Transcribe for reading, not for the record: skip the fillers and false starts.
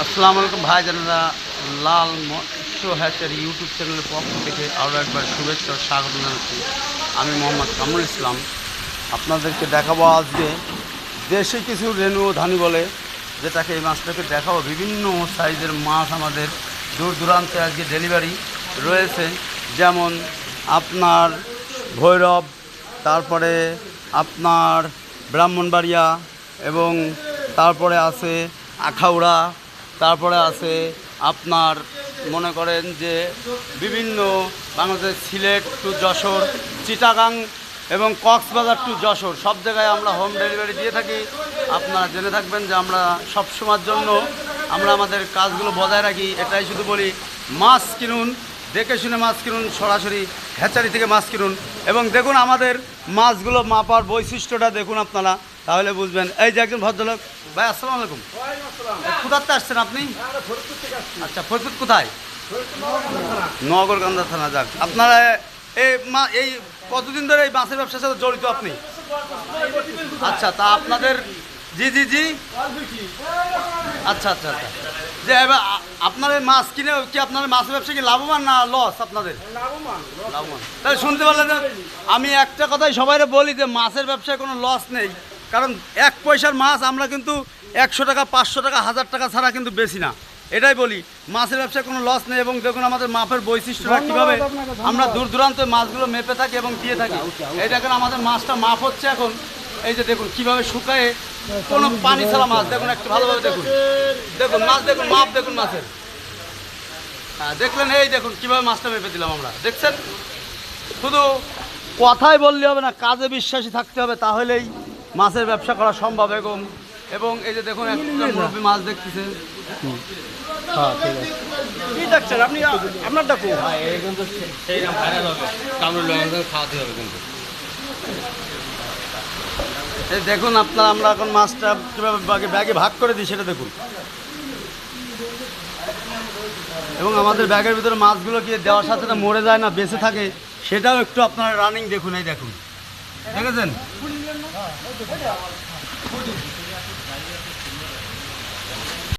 আসসালামু আলাইকুম ভাই জানারা লাল মৎস্য হ্যাচের ইউটিউব চ্যানেলের পক্ষ থেকে আরও একবার শুভেচ্ছা ও স্বাগত জানাচ্ছি। আমি মোহাম্মদ কামরুল ইসলাম। আপনাদেরকে দেখাবো আজকে দেশি কিছু রেনু ধানি বলে, যেটাকে এই মাছটাকে দেখাবো। বিভিন্ন সাইজের মাছ আমাদের দূর দূরান্তে আজকে ডেলিভারি রয়েছে, যেমন আপনার ভৈরব, তারপরে আপনার ব্রাহ্মণবাড়িয়া, এবং তারপরে আছে আখাউড়া, তারপরে আছে আপনার মনে করেন যে বিভিন্ন বাংলাদেশ, সিলেট টু যশোর, চিটাগাং এবং কক্সবাজার টু যশোর সব জায়গায় আমরা হোম ডেলিভারি দিয়ে থাকি। আপনারা জেনে থাকবেন যে আমরা সব সময়ের জন্য আমরা আমাদের কাজগুলো বজায় রাখি। এটাই শুধু বলি, মাছ কিনুন, দেখে শুনে মাছ কিনুন, সরাসরি হ্যাচারি থেকে মাছ কিনুন, এবং দেখুন আমাদের মাছগুলো মাপার বৈশিষ্ট্যটা দেখুন আপনারা, তাহলে বুঝবেন। এই যে একজন ভদ্রলোক ভাই, আসসালামু আলাইকুম। কোথাতে আসছেন আপনি? আচ্ছা, ফরিদপুর কোথায়? নগরকান্দা থানা। যাক, আপনারা এই কতদিন ধরে এই মাছের ব্যবসার সাথে জড়িত আপনি? আচ্ছা, তা আপনাদের জি জি জি আচ্ছা আচ্ছা আচ্ছা, যে এবার আপনার মাছ কিনে কি আপনার মাছের ব্যবসা কি লাভবান না লস? আপনাদের লাভবান। তাহলে শুনতে পারলেন, আমি একটা কথাই সবাইরে বলি যে মাছের ব্যবসায় কোনো লস নেই, কারণ এক পয়সার মাছ আমরা কিন্তু 100 টাকা, 500 টাকা, 1000 টাকা ছাড়া কিন্তু বেশি না। এটাই বলি, মাছের ব্যবসায় কোনো লস নেই। এবং দেখুন আমাদের মাপের বৈশিষ্ট্যটা কীভাবে আমরা দূর দূরান্তে মাছগুলো মেপে থাকি এবং দিয়ে থাকি। এই দেখেন আমাদের মাছটা মাপ হচ্ছে এখন। এই যে দেখুন কীভাবে শুকায়ে কোনো পানি ছাড়া মাছ, দেখুন একটু ভালোভাবে দেখুন, দেখুন মাছ, দেখুন মাপ, দেখুন মাছের। হ্যাঁ দেখলেন, এই দেখুন কীভাবে মাছটা মেপে দিলাম আমরা, দেখছেন? শুধু কথাই বললে হবে না, কাজে বিশ্বাসী থাকতে হবে, তাহলেই মাছের ব্যবসা করা সম্ভব। এবং এই যে দেখুন একটা মুরব্বী মাছ দেখতেছে। হ্যাঁ, ঠিক আছে। কি দেখছেন আপনি? আপনারটা খুব কিন্তু সেই নাম ভাইরাল হবে, কামরুল খাওয়াতে হবে কিন্তু। এই দেখুন আপনারা, আমরা এখন মাছটা কীভাবে ব্যাগে ভাগ করে দিই সেটা দেখুন। এবং আমাদের ব্যাগের ভিতরে মাছগুলো কি দেওয়ার সাথে সাথে মরে যায় না, বেঁচে থাকে, সেটাও একটু আপনারা রানিং দেখুন। এই দেখুন, দেখেছেন?